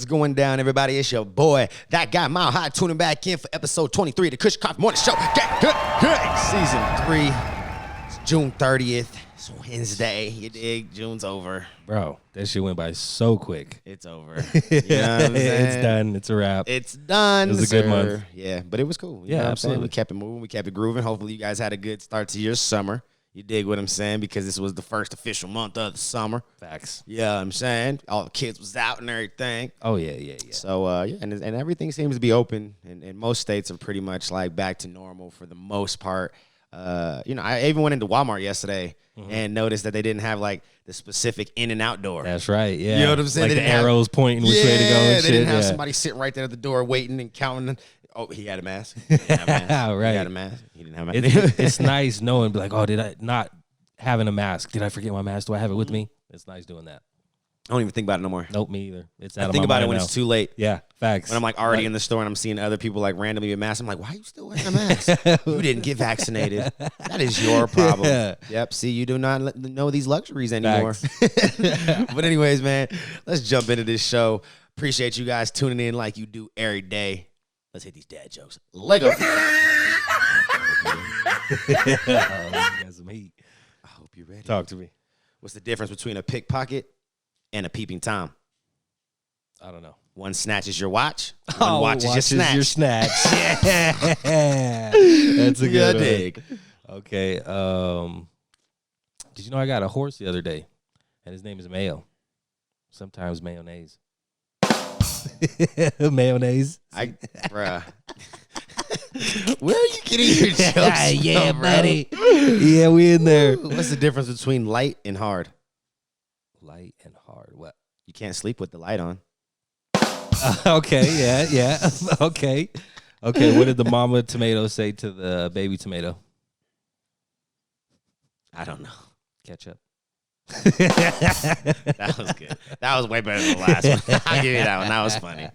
What's going down, everybody? It's your boy, that guy, MileHigh, tuning back in for episode 23 of the Kush Coughfee Morning Show. Season 3. It's June 30th. It's Wednesday. You dig? June's over. Bro, that shit went by so quick. It's over. You know what I'm saying? It's done. It's a wrap. It's done. It was a good month. Yeah, but it was cool. Yeah, absolutely. We kept it moving. We kept it grooving. Hopefully, you guys had a good start to your summer. You dig what I'm saying? Because this was the first official month of the summer. Facts. Yeah, I'm saying all the kids was out and everything. Oh yeah. So and everything seems to be open, and most states are pretty much like back to normal for the most part. I even went into Walmart yesterday and noticed that they didn't have like the specific in and out door. That's right. Yeah. You know what I'm saying? Like the arrows pointing which way to go. And they didn't have somebody sitting right there at the door waiting and counting. Oh, he had a mask. He didn't have a mask. Right. He had a mask. He didn't have a mask. It's nice knowing, like, oh, did I not having a mask? Did I forget my mask? Do I have it with me? It's nice doing that. I don't even think about it no more. Nope, me either. It's out I of think my about mind it when now. it's too late. Yeah, facts. When I'm like already in the store and I'm seeing other people like randomly with masks, I'm like, why are you still wearing a mask? You didn't get vaccinated. That is your problem. Yeah. Yep. See, you do not know these luxuries anymore. But anyways, man, let's jump into this show. Appreciate you guys tuning in like you do every day. Let's hit these dad jokes. Lego. You got some heat. I hope you're ready. Talk to me. What's the difference between a pickpocket and a peeping Tom? I don't know. One snatches your watch. One watches your snatch. Yeah. That's a good one. Dig. Okay. Did you know I got a horse the other day? And his name is Mayo. Sometimes mayonnaise. Mayonnaise. Bruh. Where are you getting your jokes Yeah, from, bro? buddy. Yeah, we in there. What's the difference between light and hard? Light and hard. What? You can't sleep with the light on. Okay, yeah. Okay. What did the mama tomato say to the baby tomato? I don't know. Ketchup. That was good. That was way better than the last one. I'll give you that one. That was funny.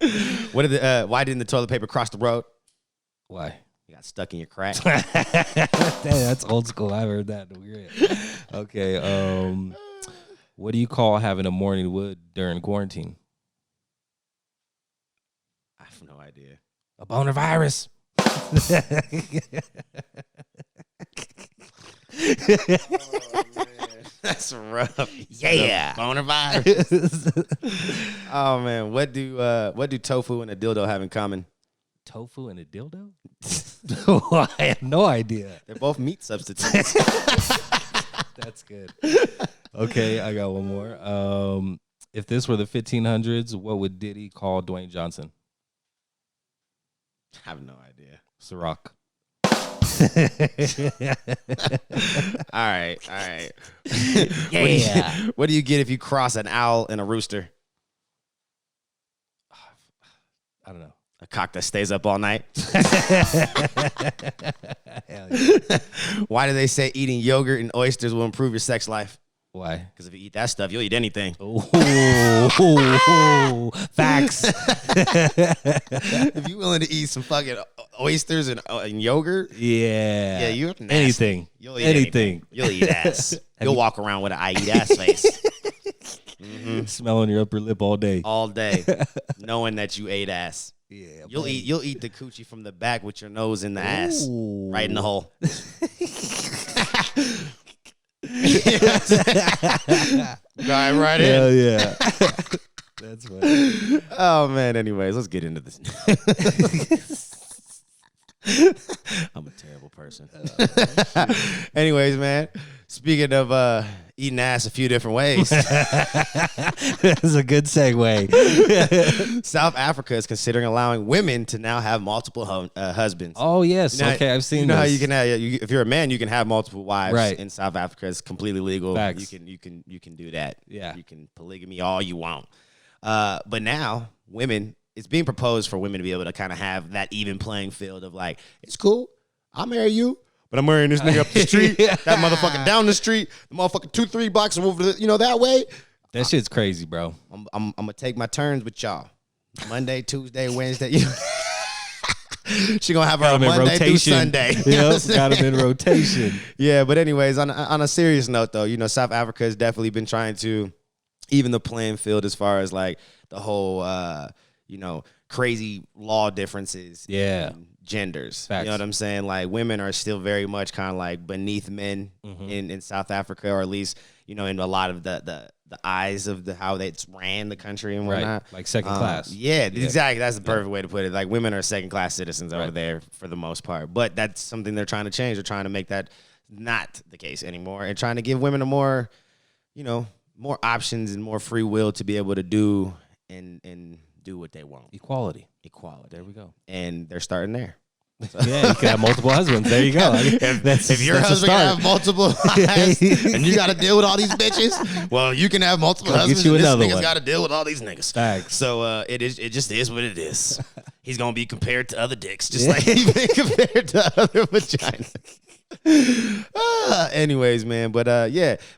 Why didn't the toilet paper cross the road? Why? You got stuck in your crack. That's old school. I've heard that. Okay. What do you call having a morning wood during quarantine? I have no idea. A boner virus. Oh, man. That's rough. Yeah. Boner virus. Oh man, what do tofu and a dildo have in common? Tofu and a dildo? I have no idea. They're both meat substitutes. That's good. Okay, I got one more. If this were the 1500s, what would Diddy call Dwayne Johnson? I have no idea. Ciroc. All right. Yeah. What do you get if you cross an owl and a rooster? I don't know. A cock that stays up all night. Hell yeah. Why do they say eating yogurt and oysters will improve your sex life? Why? Because if you eat that stuff, you'll eat anything. Ooh, facts. If you're willing to eat some fucking oysters and yogurt, Yeah. you're nasty. Anything. You'll eat anything. You'll eat ass. You'll walk around with an I eat ass face. Smelling your upper lip all day. All day, knowing that you ate ass. Yeah. You'll eat the coochie from the back with your nose in the ass, Ooh. right in the hole. Dive right in. Hell yeah. That's funny. Oh man. Anyways, let's get into this. I'm a terrible person. Anyways, man. Speaking of eating ass a few different ways, That's a good segue. South Africa is considering allowing women to now have multiple husbands. Oh yes. Now, I've seen. You know how this. you can have if you're a man, you can have multiple wives. Right. In South Africa, it's completely legal. Facts. You can do that. Yeah. You can polygamy all you want. But now women, it's being proposed for women to be able to kind of have that even playing field of like, it's cool, I'll marry you, but I'm marrying this nigga up the street, that motherfucker down the street, the motherfucker 2-3 blocks over that way. That shit's crazy, bro. I'm gonna take my turns with y'all. Monday, Tuesday, Wednesday. She gonna have her on Monday through Sunday. Yep, got him in rotation. Yeah, but anyways, on a serious note though, South Africa has definitely been trying to even the playing field as far as like the whole crazy law differences. Yeah. In genders. Facts. You know what I'm saying? Like women are still very much kind of like beneath men in South Africa, or at least, in a lot of the eyes of how it's ran the country and whatnot. Right. Like second class. Yeah, exactly. That's the perfect way to put it. Like women are second class citizens over there for the most part. But that's something they're trying to change. They're trying to make that not the case anymore, and trying to give women a more, more options and more free will to be able to do and do what they want. Equality. There we go. And they're starting there. So. Yeah, you can have multiple husbands. There you go. If your husband can have multiple wives and you got to deal with all these bitches, well, you can have multiple husbands. And this nigga's got to deal with all these niggas. Facts. So it just is what it is. He's gonna be compared to other dicks, just like he's been compared to other vaginas. Anyways, man, but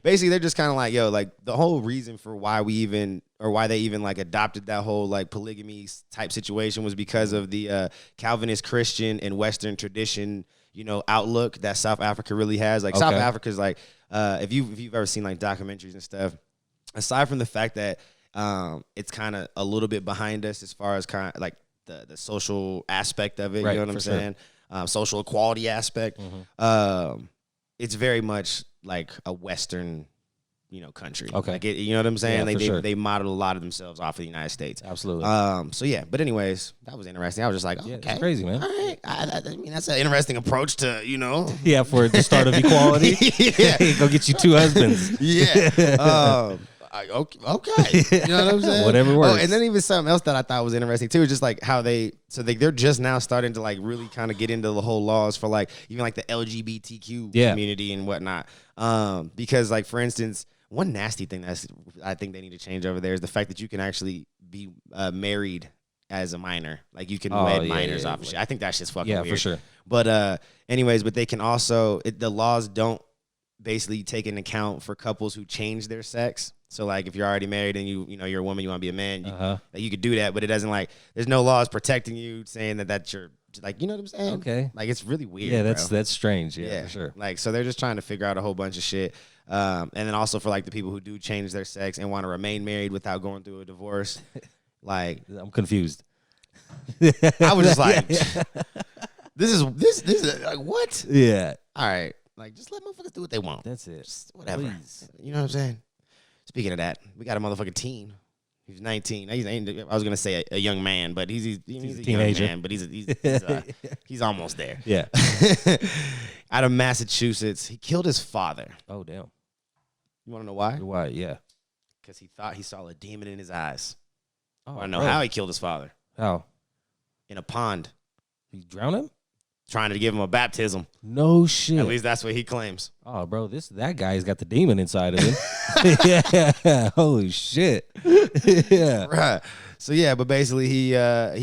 basically they're just kind of like, like the whole reason for why they even like adopted that whole like polygamy type situation was because of the Calvinist Christian and Western tradition, outlook that South Africa really has. Like South Africa's like, if you've ever seen like documentaries and stuff, aside from the fact that it's kind of a little bit behind us as far as kind of like the social aspect of it, you know what I'm saying? Social equality aspect. It's very much like a Western, country. Okay. Like you know what I'm saying? Yeah, they modeled a lot of themselves off of the United States. Absolutely. So yeah, but anyways, that was interesting. I was just like, okay, it's crazy, man. All right. I mean, that's an interesting approach to, Yeah, for the start of equality. Yeah. Go get you two husbands. Yeah. Okay. You know what I'm saying? Whatever works. Oh, and then even something else that I thought was interesting too, is just like how they're just now starting to like really kind of get into the whole laws for like even like the LGBTQ community and whatnot. Because like for instance, one nasty thing I think they need to change over there is the fact that you can actually be married as a minor. Like you can wed minors off of shit. I think that's just fucking weird. Yeah, for sure. But anyways, but they can also the laws don't basically take into account for couples who change their sex. So like if you're already married and you're a woman, you want to be a man, you could do that, but it doesn't like there's no laws protecting you saying that's your like, you know what I'm saying? Okay. Like it's really weird. Yeah, that's strange. Yeah, for sure. Like so they're just trying to figure out a whole bunch of shit. And then also for like the people who do change their sex and want to remain married without going through a divorce. Like I'm confused. I was just like this is like what? Yeah. All right. Like just let motherfuckers do what they want. That's it. Just whatever. Please. You know what I'm saying? Speaking of that, we got a motherfucking teen. He's 19. I was gonna say a young man, but he's a teenager. young man, but he's almost there. Yeah. Out of Massachusetts, he killed his father. Oh damn. You want to know why? Why? Yeah. Because he thought he saw a demon in his eyes. Oh, I want to know how he killed his father. How? In a pond. He drowned him? Trying to give him a baptism. No shit. At least that's what he claims. Oh, bro, that guy's got the demon inside of him. Yeah. Holy shit. Yeah. Right. So yeah, but basically he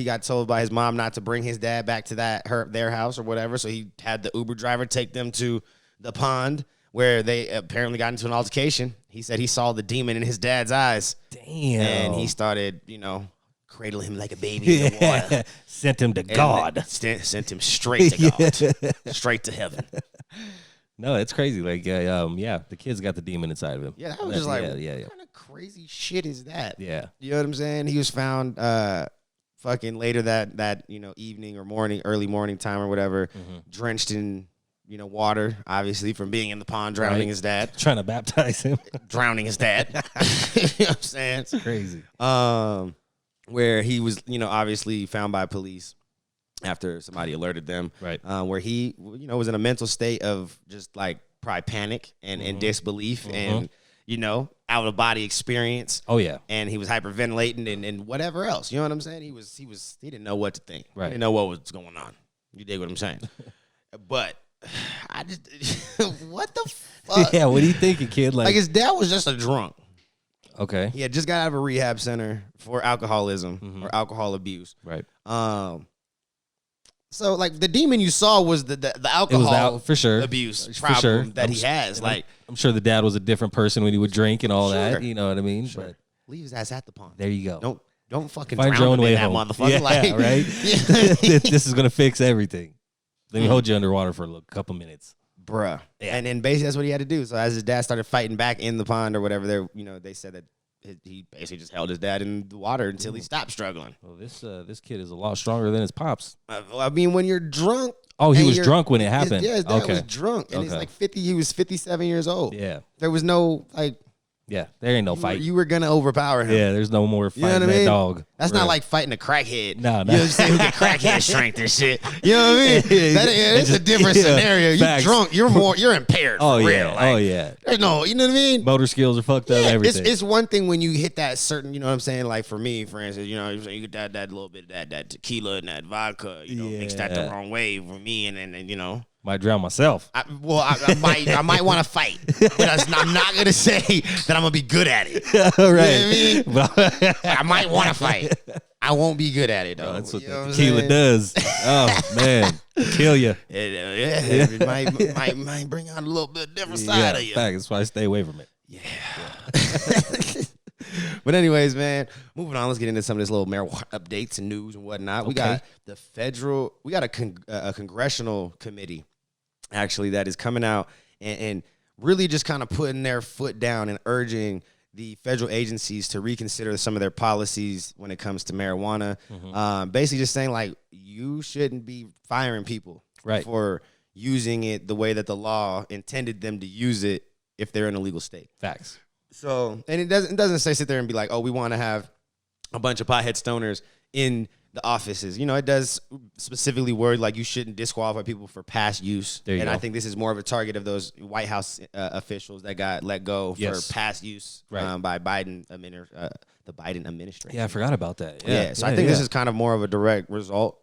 got told by his mom not to bring his dad back to their house or whatever. So he had the Uber driver take them to the pond where they apparently got into an altercation. He said he saw the demon in his dad's eyes. Damn. And he started, cradle him like a baby in the water. Sent him to God. Sent him straight to God. Straight to heaven. No, it's crazy. Like, the kid's got the demon inside of him. Yeah, that was just like, what kind of crazy shit is that? Yeah. You know what I'm saying? He was found fucking later that evening or morning, early morning time or whatever, drenched in, water, obviously, from being in the pond, drowning his dad. Trying to baptize him. Drowning his dad. You know what I'm saying? It's crazy. Where he was, obviously found by police after somebody alerted them. Right. Where he, was in a mental state of just like probably panic and disbelief and, out of body experience. Oh yeah. And he was hyperventilating and whatever else. You know what I'm saying? He didn't know what to think. Right. He didn't know what was going on. You dig what I'm saying? But I just what the fuck? Yeah, what are you thinking, kid? Like his dad was just a drunk. Okay. He had just got out of a rehab center for alcoholism or alcohol abuse. Right. So like the demon you saw was the alcohol for sure abuse problem that he has. Like I'm sure the dad was a different person when he would drink and all that. You know what I mean? Sure. But leave his ass at the pond. there you go. Don't fucking Find drown your own him way in that home. motherfucker. Yeah, like, right. This is gonna fix everything. Let me hold you underwater for a couple minutes. Bruh. Yeah. And then basically that's what he had to do. So as his dad started fighting back in the pond or whatever, they said that he basically just held his dad in the water until he stopped struggling. Well, this kid is a lot stronger than his pops. I mean, when you're drunk. Oh, he was drunk when it happened. His dad was drunk, and he's like 50. He was 57 years old. Yeah, there was no like. Yeah, there ain't no fight. You were gonna overpower him. Yeah, there's no more fighting that dog. That's not like fighting a crackhead. No, you know what I'm saying? Who get crackhead strength and shit. You know what I mean? It's a different scenario. You drunk, you're impaired. Oh for yeah, real. Like, there's no, you know what I mean? Motor skills are fucked up. Everything. It's one thing when you hit that certain, you know what I'm saying? Like for me, for instance, you know, you get that little bit of that tequila and that vodka, you know, mix that the wrong way for me, and then you know. Might drown myself. I might want to fight, but I'm not gonna say that I'm gonna be good at it. Right. You know what I mean? I might want to fight. I won't be good at it though. That's what the tequila does. Oh man, kill you. It might bring out a little bit different side of you. Fact. That's why I stay away from it. Yeah. But anyways, man, moving on. Let's get into some of this little marijuana updates and news and whatnot. We got a congressional committee. Actually, that is coming out and really just kind of putting their foot down and urging the federal agencies to reconsider some of their policies when it comes to marijuana. Basically just saying, like, you shouldn't be firing people for using it the way that the law intended them to use it if they're in a legal state. Facts. So, and it doesn't say sit there and be like, oh, we want to have a bunch of pothead stoners in the offices. You know, it does specifically word like you shouldn't disqualify people for past use. And I think this is more of a target of those White House officials that got let go for past use by Biden, the Biden administration. Yeah, I forgot about that. So I think this is kind of more of a direct result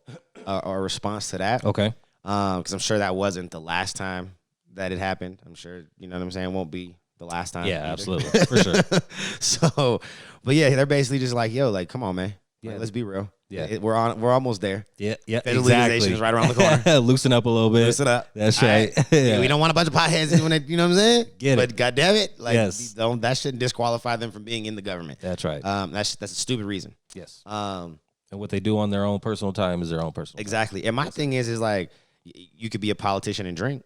or response to that. Okay. Because I'm sure that wasn't the last time that it happened. I'm sure, you know what I'm saying, it won't be the last time. Yeah, absolutely. For sure. So, but yeah, they're basically just like, yo, like, come on, man. Yeah, like, let's be real. Yeah, we're almost there. Yeah, Federal legalization is right around the corner. Loosen up a little bit. Loosen up. That's right. Yeah. We don't want a bunch of potheads doing it. You know what I'm saying? But God damn it, like, that shouldn't disqualify them from being in the government. That's right. That's a stupid reason. Yes. And what they do on their own personal time is their own personal. Exactly. Time. And my thing is like, you could be a politician and drink.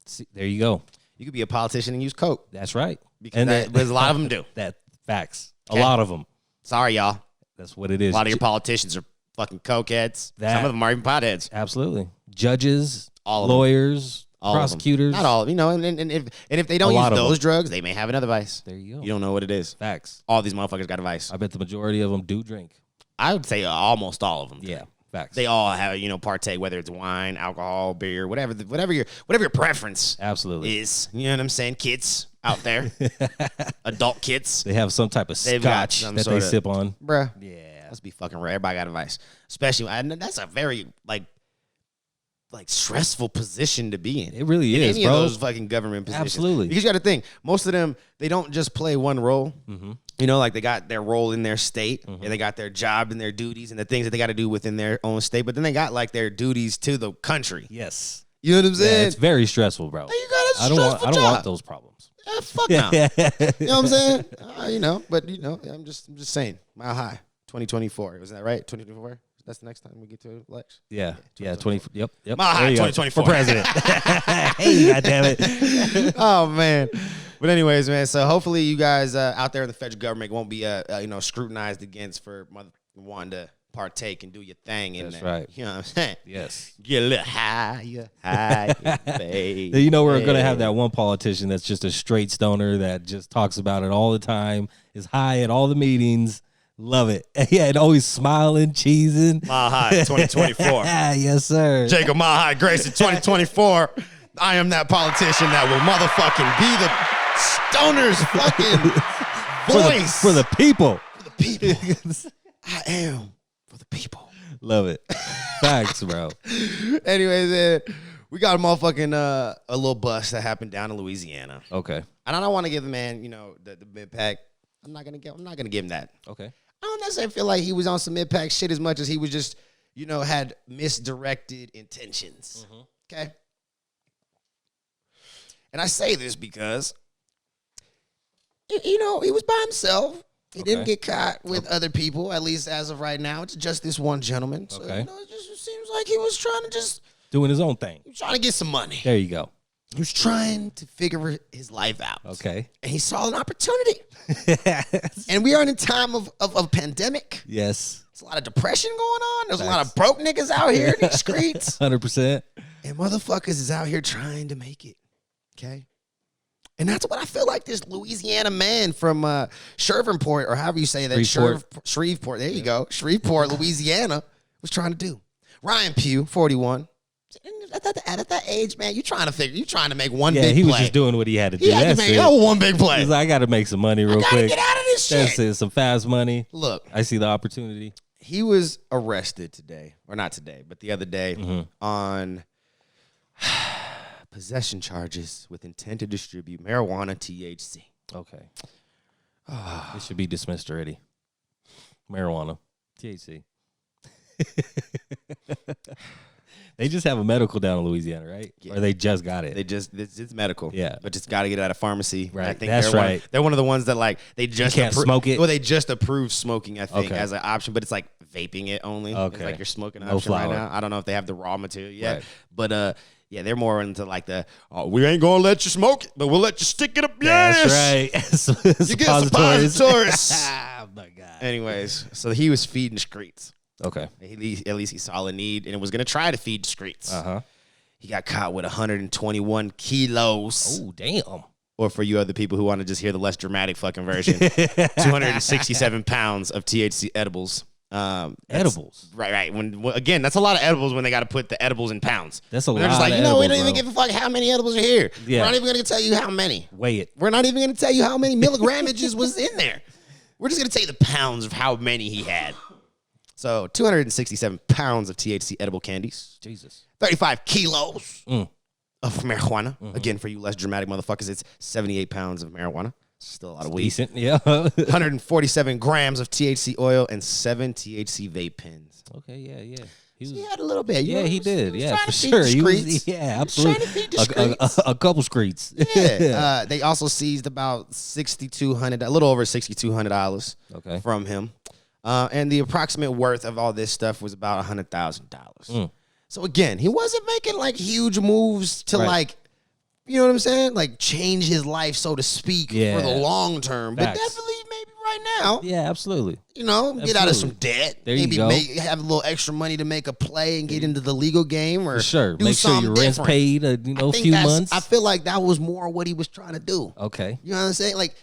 See, there you go. You could be a politician and use coke. That's right. Because a lot of them do. That facts. Okay. A lot of them. Sorry, y'all. That's what it is. A lot of your politicians are fucking cokeheads. Some of them are even potheads. Absolutely. Judges, lawyers, prosecutors. Not all. You know, and if they don't use those drugs, they may have another vice. There you go. You don't know what it is. Facts. All these motherfuckers got a vice. I bet the majority of them do drink. I would say almost all of them. Yeah. Facts. They all have, partake, whether it's wine, alcohol, beer, whatever your preference is. You know what I'm saying? Kids out there, adult kids. They have some type of scotch that they sip on. Bruh. Yeah. Let's be fucking rare. Everybody got a vice. Especially, that's a very, like stressful position to be in. It really is, any bro. Of those fucking government positions. Absolutely. Because you got to think, most of them, they don't just play one role. Mm-hmm. You know, like they got their role in their state, and they got their job and their duties and the things that they got to do within their own state. But then they got like their duties to the country. Yes. You know what I'm saying? Yeah, it's very stressful, bro. I don't want those problems. Fuck no. You know what I'm saying? I'm just saying. MileHigh 2024. Was that right? 2024. That's the next time we get to election. Yeah. 20. Yep. MileHigh 2024 for president. Hey, goddamn it. Oh man. But anyways, man. So hopefully you guys out there in the federal government won't be scrutinized against for wanting to partake and do your thing in there. That's right. You know what I'm saying? Yes. Get a little higher, babe. We're gonna have that one politician that's just a straight stoner that just talks about it all the time, is high at all the meetings. Love it. Yeah, and always smiling, cheesing. MileHigh 2024. Yes, sir. Jacob MileHigh Grayson 2024. I am that politician that will motherfucking be the stoner's fucking voice. For the people. For the people. I am for the people. Love it. Facts, bro. Anyways, we got a motherfucking a little bust that happened down in Louisiana. Okay. And I don't want to give the man, the MIDPACK. I'm not gonna give him that. Okay. I don't necessarily feel like he was on some MIDPACK shit as much as he was just, had misdirected intentions. Mm-hmm. Okay. And I say this because, he was by himself. He didn't get caught with other people, at least as of right now. It's just this one gentleman. So, okay. It just seems like he was trying to just... doing his own thing. He was trying to get some money. There you go. He was trying to figure his life out. Okay. And he saw an opportunity. And we are in a time of a pandemic. Yes. There's a lot of depression going on. There's a lot of broke niggas out here in these streets. 100%. And motherfuckers is out here trying to make it. Okay? And that's what I feel like this Louisiana man from Shreveport, or however you say that. Shreveport. There you go. Shreveport, Louisiana, was trying to do. Ryan Pugh, 41. At that age, man, you trying to make one big play. Yeah, he was just doing what he had to do. He had to make one big play. He's like, I got to make some money real quick. Get out of this shit. That's it, some fast money. Look. I see the opportunity. He was arrested today, or not today, but the other day on possession charges with intent to distribute marijuana THC. Okay. It should be dismissed already. Marijuana, THC. They just have a medical down in Louisiana, right? Yeah. Or they just got it. It's medical. Yeah. But just got to get it out of pharmacy. Right. I think That's right. They're one of the ones that like they just can't smoke it. Well, they just approved smoking, I think, as an option, but it's like vaping it only. Okay. It's like you're smoking No option flower. right now. I don't know if they have the raw material yet. Right. But yeah, they're more into like we ain't gonna let you smoke it, but we'll let you stick it up. That's Yes. right. You get suppositories. Oh my God. Anyways, so he was feeding the streets. Okay. At least he saw a need and was gonna try to feed the streets. Uh-huh. He got caught with 121 kilos. Oh, damn. Or for you other people who want to just hear the less dramatic fucking version, 267 pounds of THC edibles. Edibles? Right. Again, that's a lot of edibles when they got to put the edibles in pounds. That's a lot. They're just like, of we edibles, don't even give a fuck how many edibles are here. Yeah. We're not even going to tell you how many. Weigh it. We're not even going to tell you how many milligrammages was in there. We're just going to tell you the pounds of how many he had. So 267 pounds of THC edible candies. Jesus. 35 kilos of marijuana. Again, for you less dramatic motherfuckers, it's 78 pounds of marijuana. Still a lot of weed. Decent, yeah. 147 grams of THC oil and 7 THC vape pens. Okay, yeah. He had a little bit. Yeah, he did. Yeah, for sure. Yeah, absolutely. A couple streets. Yeah. They also seized about $6,200, a little over $6,200 from him. And the approximate worth of all this stuff was about $100,000. So again, he wasn't making like huge moves to like, you know what I'm saying? Like change his life, so to speak, for the long term. But definitely maybe right now. Yeah, absolutely. You know, get out of some debt. There maybe you go. Have a little extra money to make a play and get into the legal game, or for sure. do Make sure your rent's paid. A few months. I feel like that was more what he was trying to do. Okay. You know what I'm saying? Like,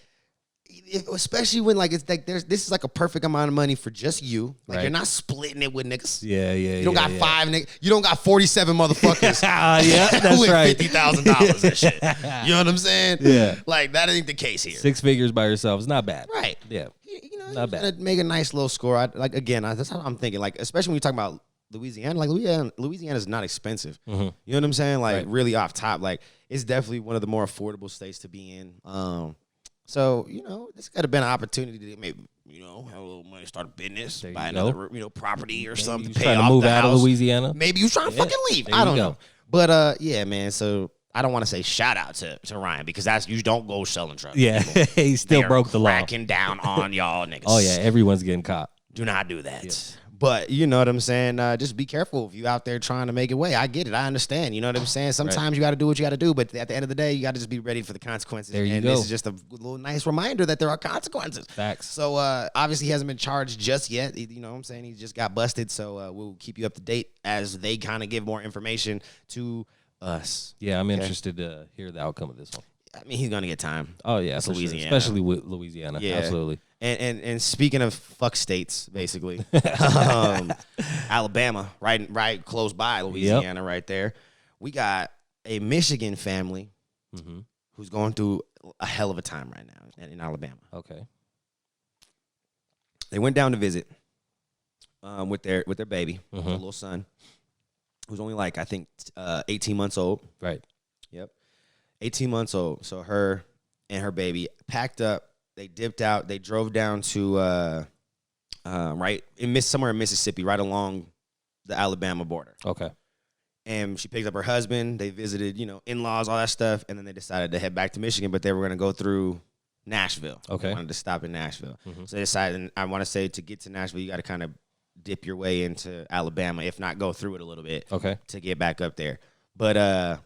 especially when like it's like this is like a perfect amount of money for just you. Like you're not splitting it with niggas. Yeah. You don't got 5 niggas. You don't got 47 motherfuckers. Yeah, that's with right. $50,000 and shit. You know what I'm saying? Yeah. Like that ain't the case here. 6 figures by yourself is not bad. Right. Yeah. You know, not bad. Make a nice little score. That's how I'm thinking. Like, especially when you talk about Louisiana. Like Louisiana is not expensive. You know what I'm saying? Like really off top. Like it's definitely one of the more affordable states to be in. So, you know, this could have been an opportunity to maybe, you know, have a little money, start a business, buy another, property or something to pay trying off to move the out house. of Louisiana. Maybe you trying to fucking leave. I don't know. But, yeah, man, so I don't want to say shout out to Ryan because you don't go selling drugs. Yeah, he still broke the law. Cracking down on y'all niggas. Oh, yeah, everyone's getting caught. Do not do that. But you know what I'm saying? Just be careful if you out there trying to make it way. I get it. I understand. You know what I'm saying? Sometimes you got to do what you got to do. But at the end of the day, you got to just be ready for the consequences. There you and go. This is just a little nice reminder that there are consequences. Facts. So obviously he hasn't been charged just yet. You know what I'm saying? He just got busted. So we'll keep you up to date as they kind of give more information to us. Yeah, I'm interested to hear the outcome of this one. I mean, he's going to get time. Oh, yeah, for Louisiana. sure. Especially with Louisiana. Yeah. Absolutely. And speaking of fuck states, basically, Alabama, right close by Louisiana, right there. We got a Michigan family who's going through a hell of a time right now in Alabama. Okay. They went down to visit with their baby, their little son, who's only like I think 18 months old. Right. Yep. 18 months old. So her and her baby packed up. They dipped out. They drove down to somewhere in Mississippi, right along the Alabama border. Okay. And she picked up her husband. They visited, in-laws, all that stuff, and then they decided to head back to Michigan. But they were going to go through Nashville. Okay. They wanted to stop in Nashville. So they decided. And I want to say to get to Nashville, you got to kind of dip your way into Alabama, if not go through it a little bit. Okay. To get back up there, but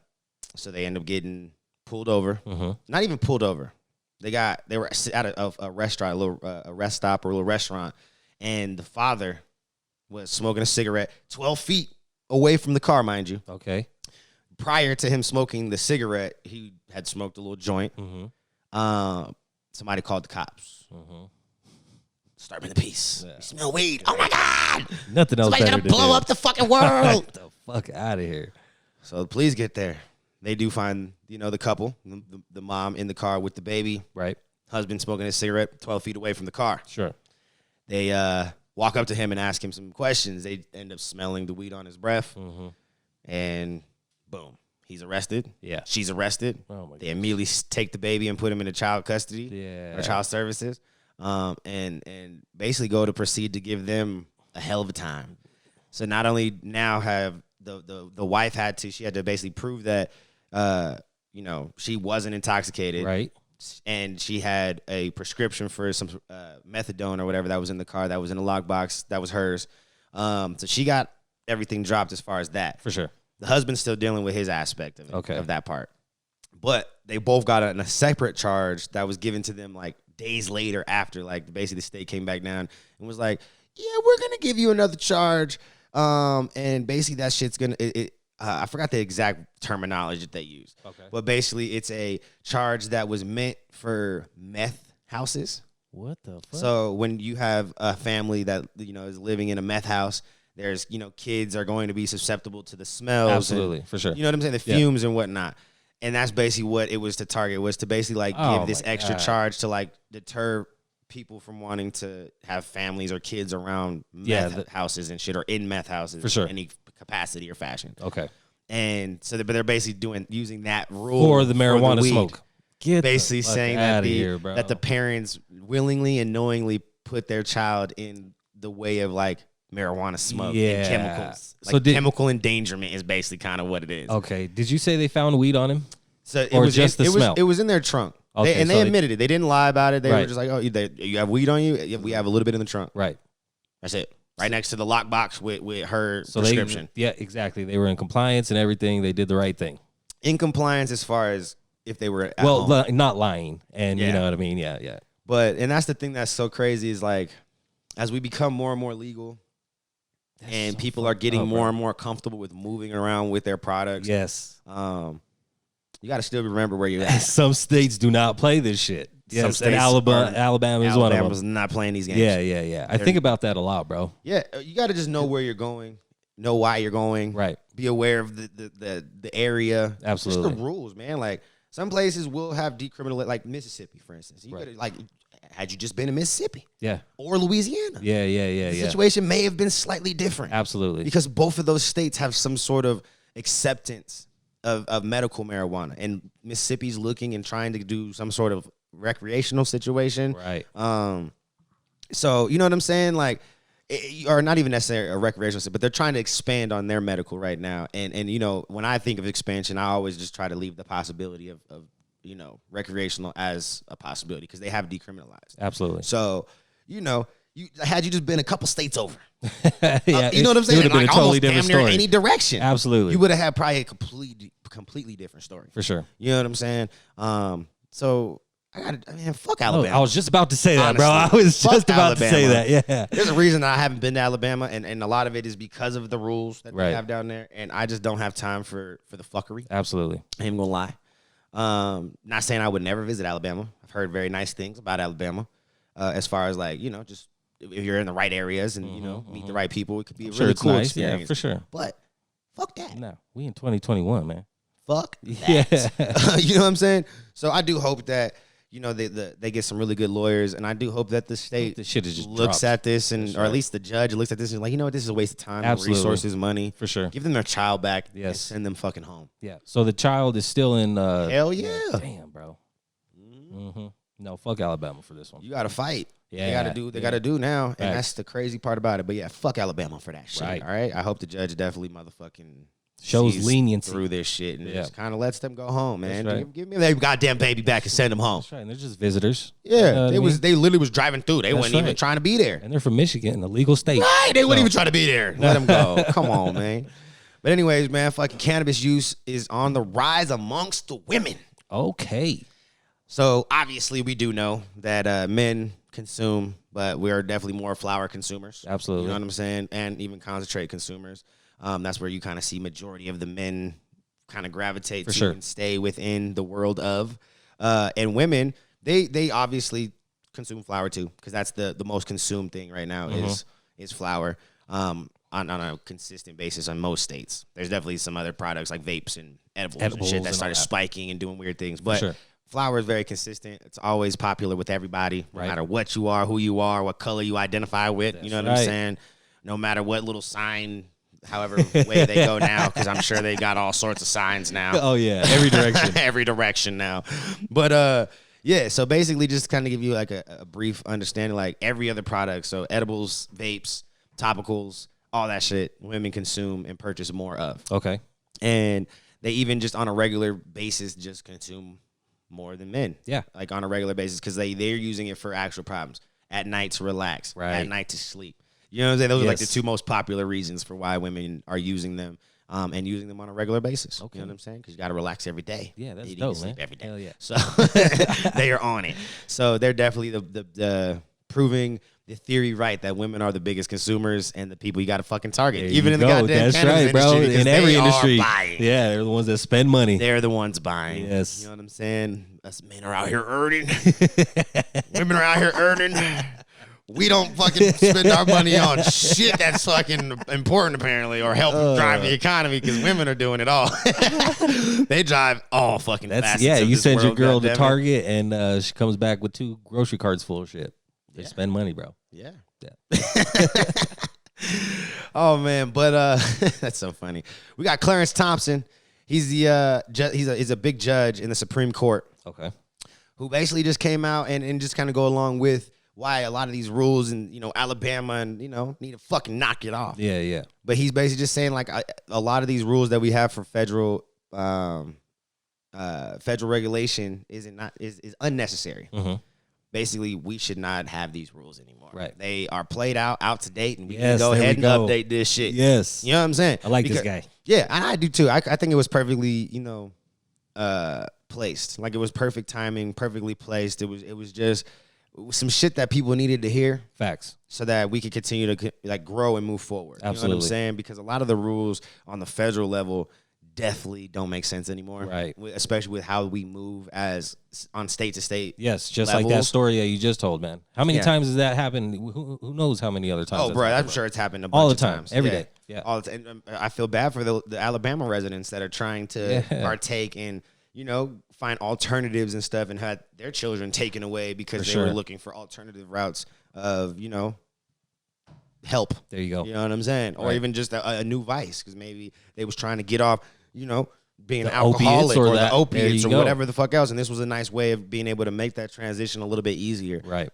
So they end up getting pulled over. Mm-hmm. Not even pulled over. They were at a restaurant, a rest stop or a little restaurant, and the father was smoking a cigarette 12 feet away from the car, mind you. Okay. Prior to him smoking the cigarette, he had smoked a little joint. Mm-hmm. Somebody called the cops. Mm-hmm. Start in the piece. You smell weed. Oh my God. Nothing else Somebody's better gonna to blow do. up the fucking world. Get the fuck out of here. So the police get there. They do find, the couple, the mom in the car with the baby. Right. Husband smoking a cigarette 12 feet away from the car. Sure. They walk up to him and ask him some questions. They end up smelling the weed on his breath. Mm-hmm. And boom, he's arrested. Yeah. She's arrested. Oh my God. They immediately take the baby and put him into child custody. Yeah. Or child services. And basically go to proceed to give them a hell of a time. So not only now have the wife had to basically prove that she wasn't intoxicated. Right. And she had a prescription for some methadone or whatever that was in the car that was in a lockbox that was hers. So she got everything dropped as far as that. For sure. The husband's still dealing with his aspect of it, Okay. of that part. But they both got a separate charge that was given to them like days later after, like basically the state came back down and was like, yeah, we're going to give you another charge. And basically that shit's going to, I forgot the exact terminology that they used. Okay. But basically it's a charge that was meant for meth houses. What the fuck? So when you have a family that, is living in a meth house, there's, kids are going to be susceptible to the smells. Absolutely. And, for sure. you know what I'm saying? The fumes and whatnot. And that's basically what it was to target, was to basically give this extra charge to deter people from wanting to have families or kids around meth houses and shit, or in meth houses for sure, in any capacity or fashion. Okay. And so they're basically using that rule for the marijuana for the smoke. Basically saying that that the parents willingly and knowingly put their child in the way of marijuana smoke and chemicals. Chemical endangerment is basically kind of what it is. Okay. Did you say they found weed on him? So it was just the smell. It was in their trunk. Okay, they admitted it. They didn't lie about it. They were just like, oh, you have weed on you? Yeah, we have a little bit in the trunk. Right. That's it. Right next to the lockbox with her prescription. Yeah, exactly. They were in compliance and everything. They did the right thing. In compliance as far as if they were at home. Not lying. And you know what I mean? Yeah, yeah. And that's the thing that's so crazy is as we become more and more legal and people are getting more and more comfortable with moving around with their products. Yes. You got to still remember where you're at. Some states do not play this shit. Yes, some states Alabama is one of them. Alabama's not playing these games. Yeah. I think about that a lot, bro. Yeah, you got to just know where you're going, know why you're going. Right. Be aware of the area. Absolutely. Just the rules, man. Some places will have decriminalized, like Mississippi, for instance. You gotta, had you just been in Mississippi. Yeah. Or Louisiana. Yeah. The situation may have been slightly different. Absolutely. Because both of those states have some sort of acceptance of medical marijuana, and Mississippi's looking and trying to do some sort of recreational situation. Right. So you know what I'm saying? Or not even necessarily a recreational, but they're trying to expand on their medical right now. And when I think of expansion, I always just try to leave the possibility of recreational as a possibility, because they have decriminalized. Absolutely. So, had you just been a couple states over, yeah, you know what I'm saying? It would have been a totally different story. Any direction. Absolutely. You would have had probably a completely different story. For sure. You know what I'm saying? So fuck Alabama. I was just about to say that, Honestly, bro. I was just about Alabama. to say that. Yeah. There's a reason that I haven't been to Alabama, and a lot of it is because of the rules that they have down there, and I just don't have time for the fuckery. Absolutely. I ain't gonna lie. Not saying I would never visit Alabama. I've heard very nice things about Alabama, as far as just if you're in the right areas and meet the right people, it could be a really cool experience. Yeah, for sure. But fuck that. No, we in 2021, man. Fuck that. Yeah. You know what I'm saying? So I do hope that they get some really good lawyers, and I do hope that the state the shit is just looks dropped. at this, and or at least the judge looks at this and is like, this is a waste of time, Absolutely. resources, money. For sure. Give them their child back. Yes. And send them fucking home. Yeah. So the child is still in. Hell yeah. Damn, bro. Mm-hmm. No, fuck Alabama for this one. You got to fight. Yeah. They got to do now, and Facts. that's the crazy part about it. But yeah, fuck Alabama for that shit. Right. All right. I hope the judge definitely motherfucking shows sees leniency through this shit and just kind of lets them go home, man. That's right. Give me that goddamn baby back and send them home. That's right. And they're just visitors. Yeah, You know what I mean? they literally was driving through. They That's weren't even right. trying to be there. And they're from Michigan, a legal state. Right, they weren't even trying to be there. Let them go. Come on, man. But anyways, man, fucking cannabis use is on the rise amongst the women. Okay. So obviously we do know that men consume, but we are definitely more flower consumers. Absolutely. You know what I'm saying? And even concentrate consumers. That's where you kind of see majority of the men kind of gravitate For to sure. and stay within the world of. And women, they obviously consume flower too, because that's the most consumed thing right now is flower. On a consistent basis on most states. There's definitely some other products like vapes and edibles and shit that started spiking and doing weird things. But flower is very consistent. It's always popular with everybody, no matter what you are, who you are, what color you identify with. That's you know what I'm saying? No matter what little sign, however way they go now, because I'm sure they got all sorts of signs now. Oh, yeah. Every direction. Every direction now. But, yeah, so basically just kind of give you like a brief understanding, like every other product. So edibles, vapes, topicals, all that shit women consume and purchase more of. Okay. And they even just on a regular basis just consume more than men. Yeah. Like on a regular basis because they're using it for actual problems. At night to relax. Right. At night to sleep. You know what I'm saying? Those are like the two most popular reasons for why women are using them and using them on a regular basis. Okay. You know what I'm saying? Because you got to relax every day. Yeah, that's you dope, sleep man. every day. Hell yeah. So they are on it. So they're definitely the proving the theory right that women are the biggest consumers and the people you got to fucking target. There Even in the go. goddamn That's cannabis right, bro. industry. In every industry. Buying. Yeah, they're the ones that spend money. They're the ones buying. Yes. You know what I'm saying? Us men are out here earning. Women are out here earning. We don't fucking spend our money on shit that's fucking important, apparently, or help drive the economy because women are doing it all. They drive all fucking facets of you this send your world, girl to goddammit. Target and she comes back with 2 grocery carts full of shit. They spend money, bro. Yeah. Yeah. Oh man, but that's so funny. We got Clarence Thompson. He's the he's a big judge in the Supreme Court. Okay. Who basically just came out and just kind of go along with why a lot of these rules and Alabama and need to fucking knock it off. Yeah, yeah. But he's basically just saying like a lot of these rules that we have for federal regulation is unnecessary. Mm-hmm. Basically, we should not have these rules anymore. Right. They are played out to date, and we can go ahead and update this shit. Yes. You know what I'm saying? I like this guy. Yeah, I do too. I think it was perfectly, placed. Like it was perfect timing, perfectly placed. It was just some shit that people needed to hear. Facts. So that we could continue to like grow and move forward. Absolutely. You know what I'm saying? Because a lot of the rules on the federal level definitely don't make sense anymore. Right. Especially with how we move as on state to state. Yes, just levels. like that story that you just told, man. How many times has that happened? Who knows how many other times? Oh, bro, I'm sure it's happened a bunch all the of time, times. every day. Yeah. All the time. I feel bad for the Alabama residents that are trying to partake in, find alternatives and stuff and had their children taken away because they were looking for alternative routes of, help. There you go. You know what I'm saying? Or even just a new vice because maybe they was trying to get off, being an alcoholic or the opiates or whatever the fuck else. And this was a nice way of being able to make that transition a little bit easier. Right.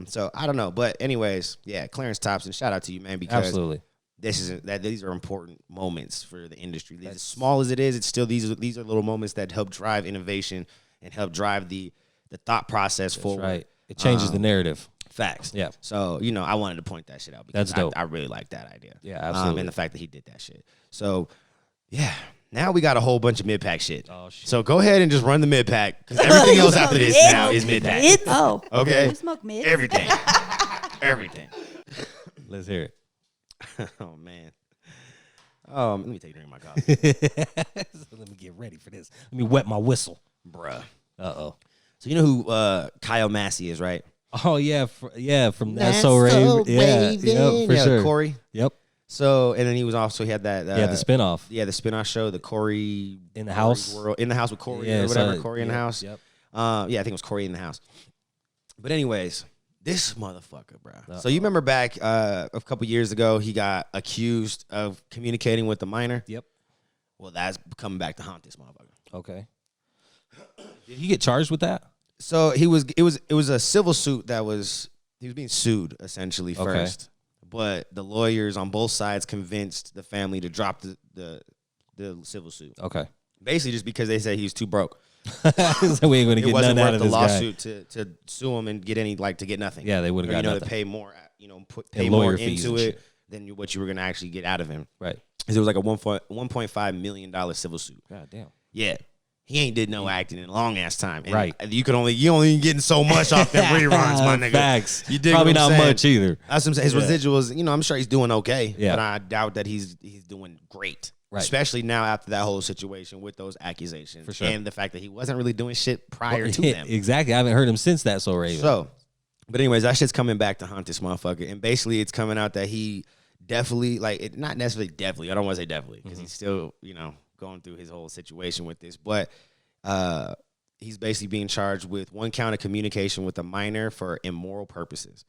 So I don't know. But anyways, yeah, Clarence Thompson, shout out to you, man, because absolutely. These are important moments for the industry. As small as it is, it's still these are little moments that help drive innovation and help drive the thought process forward. Right. It changes the narrative. Facts. Yeah. So, I wanted to point that shit out because that's dope. I really like that idea. Yeah, absolutely. And the fact that he did that shit. So, yeah. Now we got a whole bunch of mid-pack shit. Oh, shit. So go ahead and just run the mid-pack because everything else after this now is mid-pack. Oh. Okay? You smoke mid? Everything. Everything. Let's hear it. Oh, man. Let me take a drink of my coffee. So let me get ready for this. Let me wet my whistle. Bruh. Uh-oh. So you know who Kyle Massey is, right? Oh, yeah. From That's So Rave. Yeah, yep, for sure. Corey. Yep. So, and then he had that. The spinoff. Yeah, the spinoff show, the Corey. In the House. In the House with Corey or whatever. Corey in the House. Yep. I think it was Corey in the House. But anyways, this motherfucker, bro. So you remember back a couple years ago, he got accused of communicating with a minor? Yep. Well, that's coming back to haunt this motherfucker. Okay. Did he get charged with that? So it was a civil suit he was being sued essentially first. But the lawyers on both sides convinced the family to drop the civil suit. Okay. Basically just because they said he was too broke. So we ain't going to get nothing out of this guy. It wasn't worth the lawsuit to sue him and get to get nothing. Yeah, they would have got nothing. To pay more, pay more into it. than what you were gonna actually get out of him. Right. Because it was like a $1.5 million civil suit. God damn. Yeah. He ain't did no acting in a long ass time. And right. You only getting so much off them reruns, my nigga. Facts. You dig Probably what I'm not saying? much either. That's what I'm saying. His residuals, you know, I'm sure he's doing okay. Yeah. But I doubt that he's doing great. Right. Especially now after that whole situation with those accusations. For sure. And the fact that he wasn't really doing shit prior to them. Exactly. I haven't heard him since that, so Raven. So, but anyways, that shit's coming back to haunt this motherfucker. And basically it's coming out that he definitely, not necessarily definitely, I don't want to say definitely, because he's still, you know, going through his whole situation with this. But he's basically being charged with 1 count of communication with a minor for immoral purposes.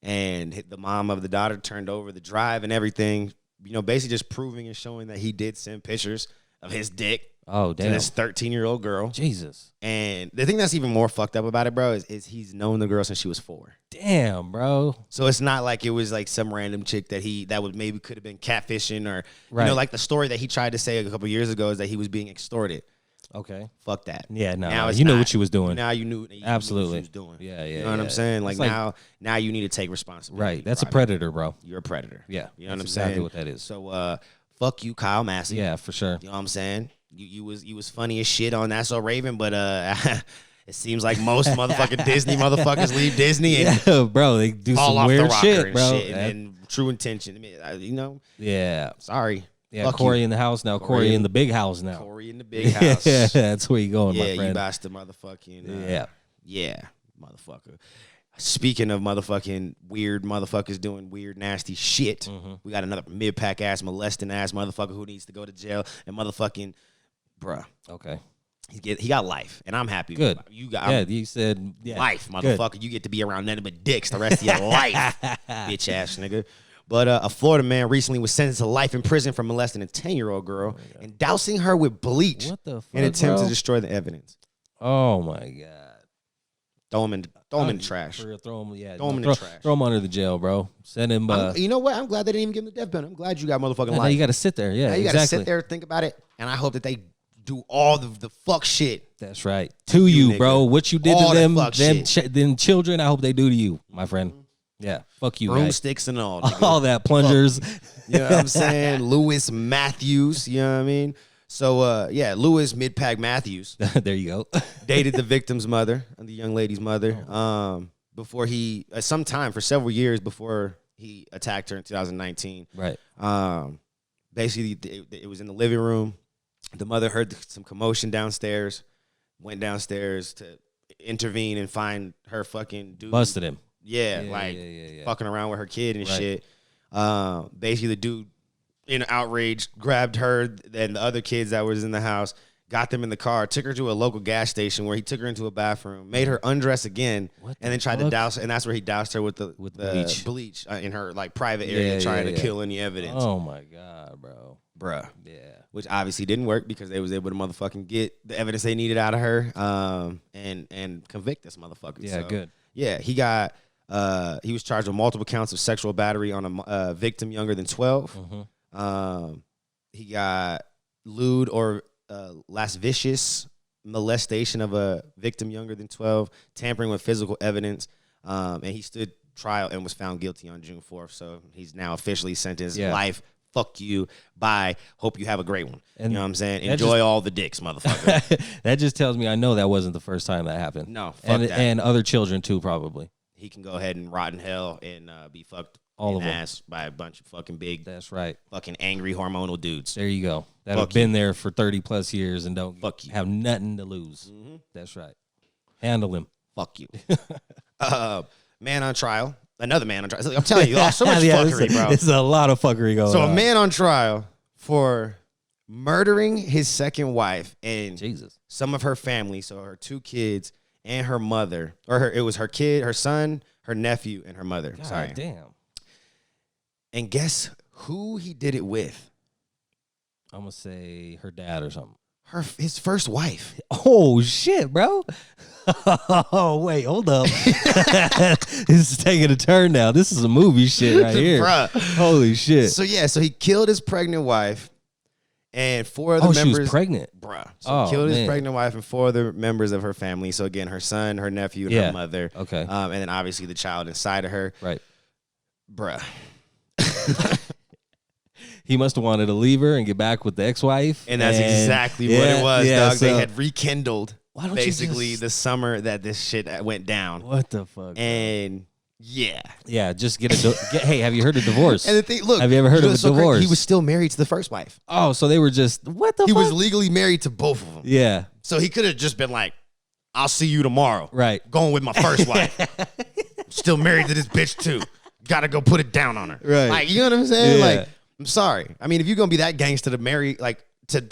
And the mom of the daughter turned over the drive and everything, you know, basically just proving and showing that he did send pictures of his dick to this 13-year-old girl. Jesus. And the thing that's even more fucked up about it, bro, is he's known the girl since she was 4. Damn, bro. So it's not like it was like some random chick that would maybe could have been catfishing or, right. you know, like the story that he tried to say a couple years ago is that he was being extorted. Okay. Fuck that. Yeah, no. Now you know what you was doing. Now you knew Absolutely. what you was doing. Yeah. You know what I'm saying? Like now you need to take responsibility. Right. That's a predator, bro. You're a predator. Yeah. You know what I'm exactly saying? what that is. So fuck you, Kyle Massey. Yeah, for sure. You know what I'm saying? You was funny as shit on That's So Raven, but it seems like most motherfucking Disney motherfuckers leave Disney and bro, they do fall some off weird the rocker shit, and bro. shit, and True Intention. I mean, you know. Yeah. Sorry. Yeah, fuck Corey you. in the house now. Corey in the big house now. Corey in the big house. Yeah, that's where you going, my Yeah, friend. you bastard motherfucking. Yeah, motherfucker. Speaking of motherfucking weird motherfuckers doing weird, nasty shit, we got another mid-pack ass, molesting ass motherfucker who needs to go to jail and motherfucking, bruh. Okay. He got life, and I'm happy. Good. You got you said life, motherfucker. Good. You get to be around nothing but dicks the rest of your life, bitch ass nigga. But a Florida man recently was sentenced to life in prison for molesting a 10-year-old girl and dousing her with bleach what the fuck, in an attempt bro? to destroy the evidence. Oh my god. Throw him in the trash. Throw him in the trash. Throw him under the jail, bro. Send him. You know what? I'm glad they didn't even give him the death penalty. I'm glad you got motherfucking now life. you got to sit there. Yeah, now you exactly. got to sit there and think about it. And I hope that they do all the fuck shit. That's right. To you, nigga. bro. What you did All to that fuck them children, I hope they do to you, my friend. Yeah. Fuck you, guys. Broomsticks and all. nigga. All that plungers. You know what I'm saying? Lewis Matthews. You know what I mean? So, Lewis Midpack Matthews There you go. dated the victim's mother, the young lady's mother, before he, sometime for several years before he attacked her in 2019. Right. Basically, it was in the living room. The mother heard some commotion downstairs, went downstairs to intervene and find her fucking dude. Busted him. Yeah, fucking around with her kid and shit. Basically, the dude, in outrage, grabbed her and the other kids that was in the house, got them in the car, took her to a local gas station where he took her into a bathroom, made her undress again, and then tried to douse her. And that's where he doused her with the bleach in her like private area, trying to kill any evidence. Oh my god, bro. Bruh. Yeah. Which obviously didn't work because they was able to motherfucking get the evidence they needed out of her, and convict this motherfucker. Yeah, so, good. Yeah, he was charged with multiple counts of sexual battery on a victim younger than 12. He got lewd or lascivious molestation of a victim younger than 12, tampering with physical evidence, and he stood trial and was found guilty on June 4th. So he's now officially sentenced life. Fuck you. Bye. Hope you have a great one. And you know what I'm saying? Enjoy all the dicks, motherfucker. That just tells me I know that wasn't the first time that happened. No, fuck that. And other children too, probably. He can go ahead and rot in hell and be fucked all in of them. ass by a bunch of fucking big, that's right, fucking angry hormonal dudes. There you go. That have been there for 30 plus years and don't have nothing to lose. That's right. Handle him. Fuck you. Man on trial. Another man on trial. I'm telling you, so much fuckery, bro. It's a lot of fuckery going on. So a man on trial for murdering his second wife and some of her family, so her 2 kids and her mother, it was her kid, her son, her nephew, and her mother. God Sorry. Damn. And guess who he did it with? I'm going to say her dad or something. His first wife. Oh, shit, bro. Oh, wait, hold up. This is taking a turn now. This is a movie shit right here. Bruh. Holy shit. So he killed his pregnant wife and 4 other members. She was pregnant. Bruh. So he killed his pregnant wife and 4 other members of her family. So again, her son, her nephew, and her mother. Okay. And then obviously the child inside of her. Right. Bruh. He must have wanted to leave her and get back with the ex-wife. And that's exactly what it was, dog. So, they had rekindled why don't basically you just, the summer that this shit went down. what the fuck? And yeah. Yeah, just hey, have you heard of divorce? And the thing, look, have you ever heard of a divorce? He was still married to the first wife. Oh, so they were just, what the fuck? He was legally married to both of them. Yeah. So he could have just been like, I'll see you tomorrow. Right. Going with my first wife. Still married to this bitch too. Gotta go put it down on her. Right. Like, you know what I'm saying? Yeah. Like, I'm sorry. I mean, if you're gonna be that gangster to marry, like,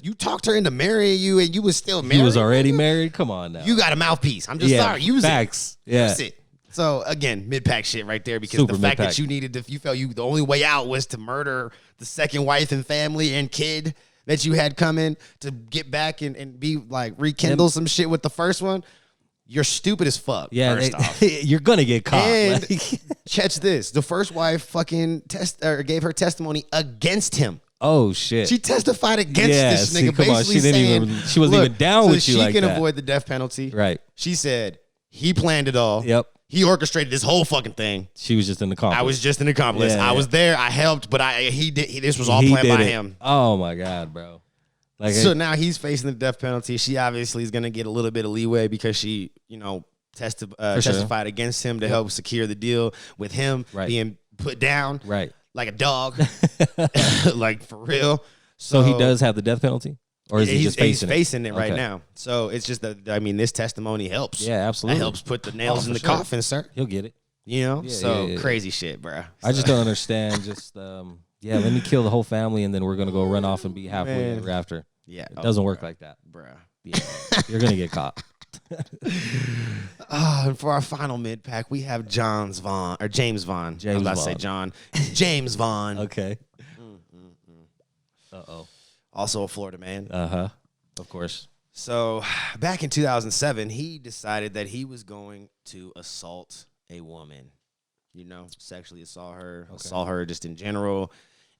you talked her into marrying you and you was still married. He was already married? Come on now. You got a mouthpiece. I'm just sorry. Use facts. it. Yeah. Use it. So again, mid-pack shit right there, because Super the fact mid-pack. that you felt the only way out was to murder the second wife and family and kid that you had coming to get back and be like rekindle some shit with the first one. You're stupid as fuck. Yeah, first off. you're gonna get caught. And Like- catch this: the first wife fucking gave her testimony against him. oh shit. She testified against Yeah, this see, nigga. come on, Basically she didn't saying, even- she wasn't look, even down so with you she like can that. avoid the death penalty. Right. She said he planned it all. Yep. He orchestrated this whole fucking thing. She was just an accomplice. I was just an accomplice. Yeah, I yeah. was there. I helped, but this was all He planned did by it. him. Oh my god, bro. Like So now he's facing the death penalty. She obviously is going to get a little bit of leeway because she, testified against him to help secure the deal with him being put down right. like a dog, like for real. So he does have the death penalty? Or is he he's just facing it? facing it right Okay. now. So it's just that, I mean, this testimony helps. Yeah, absolutely. That helps put the nails Oh, in for the sure. coffin, sir. He'll get it. You know? Yeah, yeah. Crazy shit, bro. I just don't understand. Just let me kill the whole family and then we're gonna go run off and be happily Man. ever after. Yeah. It doesn't work like that. Bruh. Yeah. You're gonna get caught. And for our final mid-pack, we have James Vaughn. I was about to say John. James Vaughn. Okay. Uh-oh. Also a Florida man. Uh-huh. Of course. So back in 2007, he decided that he was going to assault a woman. Sexually assault her just in general,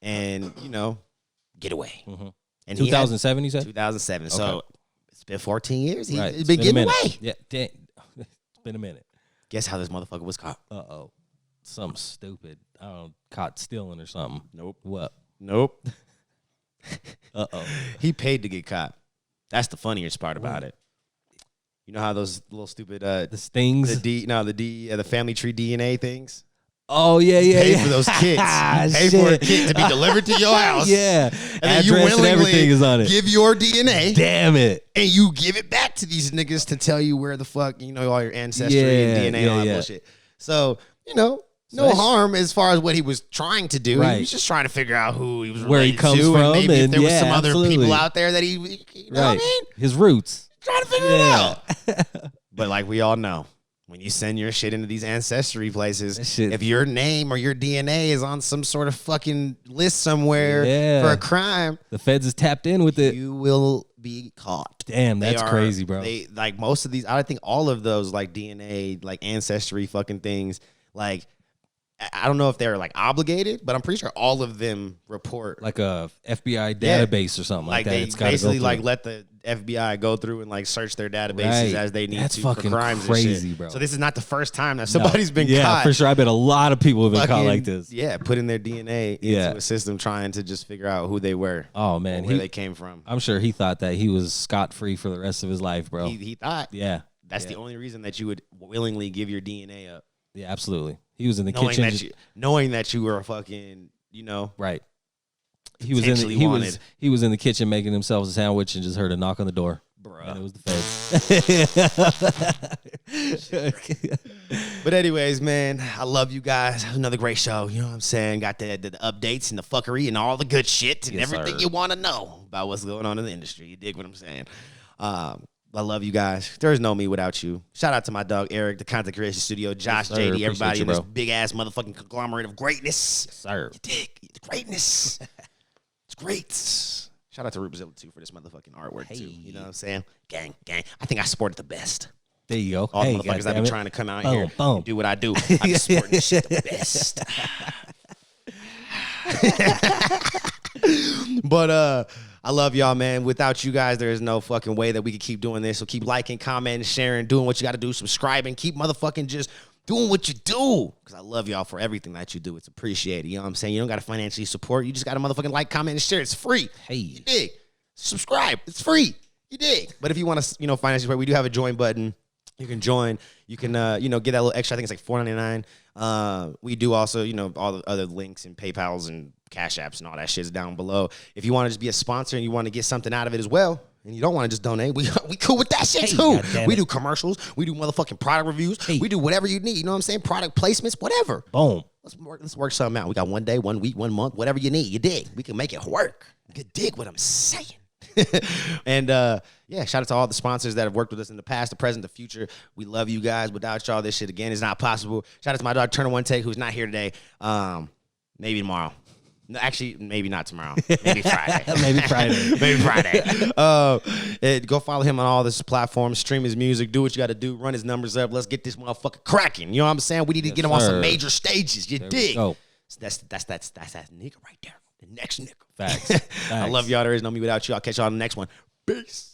and, get away. Mm-hmm. And 2007, you said? 2007. Okay. So it's been 14 years. He's Right. It's been a getting minute. away. Yeah. Dang. It's been a minute. Guess how this motherfucker was caught? Uh-oh. Something stupid. I don't know, caught stealing or something. Nope. What? Nope. Uh-oh. He paid to get caught. That's the funniest part about it. You know how those little stupid The stings? the family tree DNA things? Oh, yeah. Pay for those kits. Pay for a kit to be delivered to your house. Yeah. And then you Address and everything is on it. give your DNA. Damn it. And you give it back to these niggas to tell you where the fuck, all your ancestry and DNA and all that bullshit. So, no harm as far as what he was trying to do. Right. He was just trying to figure out who he was Where he related comes to, from, and maybe if and there was some absolutely. other people out there that he what I mean? His roots. Trying to figure it out. But like we all know, when you send your shit into these ancestry places, if your name or your DNA is on some sort of fucking list somewhere for a crime, the feds is tapped in with it. You will be caught. Damn, that's crazy, bro. They like most of these. I think all of those like DNA, like ancestry, fucking things. Like I don't know if they're like obligated, but I'm pretty sure all of them report like a FBI database or something like that. They it's gotta basically go like through. let the FBI go through and like search their databases as they need That's to fucking for crimes crazy, and shit. bro. So this is not the first time that somebody's been yeah, caught. for sure. I bet a lot of people have been caught fucking, like this. Yeah, putting their DNA into a system trying to just figure out who they were. Oh man, where they came from. I'm sure he thought that he was scot-free for the rest of his life, bro. He thought. Yeah. That's the only reason that you would willingly give your DNA up. Yeah, absolutely. He was in the knowing kitchen, knowing that you were a fucking, right. He was in the kitchen making himself a sandwich and just heard a knock on the door. Bruh. And it was the feds. But anyways, man, I love you guys. Another great show. You know what I'm saying? Got the updates and the fuckery and all the good shit and everything you want to know about what's going on in the industry. You dig what I'm saying? I love you guys. There's no me without you. Shout out to my dog Eric, the Content Creation Studio, Josh, Yes, sir. JD, everybody in Appreciate you, this bro. big ass motherfucking conglomerate of greatness. Yes, sir. You dig? The greatness. It's great. Shout out to Rupazilla too for this motherfucking artwork too. You know what I'm saying? Gang. I think I supported the best. There you go. All the motherfuckers that been trying to come out here and do what I do. I be supporting this shit the best. But I love y'all, man. Without you guys, there is no fucking way that we could keep doing this. So keep liking, commenting, sharing, doing what you got to do, subscribing. Keep motherfucking just doing what you do. Because I love y'all for everything that you do. It's appreciated. You know what I'm saying? You don't got to financially support. You just got to motherfucking like, comment, and share. It's free. Hey. You dig? Subscribe. It's free. You dig? But if you want to, financially support, we do have a join button. You can join. You can, get that little extra. I think it's like $4.99. We do also, all the other links and PayPals and Cash Apps and all that shit's down below. If you want to just be a sponsor and you want to get something out of it as well, and you don't want to just donate, we cool with that shit too. We do commercials. We do motherfucking product reviews. Hey. We do whatever you need. You know what I'm saying? Product placements, whatever. Boom. Let's work something out. We got 1 day, 1 week, 1 month, whatever you need. You dig? We can make it work. You can dig what I'm saying. And shout out to all the sponsors that have worked with us in the past, the present, the future. We love you guys. Without y'all, this shit again is not possible. Shout out to my dog Turner One Take, who's not here today. Maybe tomorrow. No, actually, maybe not tomorrow. Maybe Friday. Maybe Friday. Go follow him on all this platforms. Stream his music. Do what you got to do. Run his numbers up. Let's get this motherfucker cracking. You know what I'm saying? We need to get him on some major stages. You dig? So that's that nigga right there. The next nigga. Facts. I love y'all. There is no me without you. I'll catch y'all on the next one. Peace.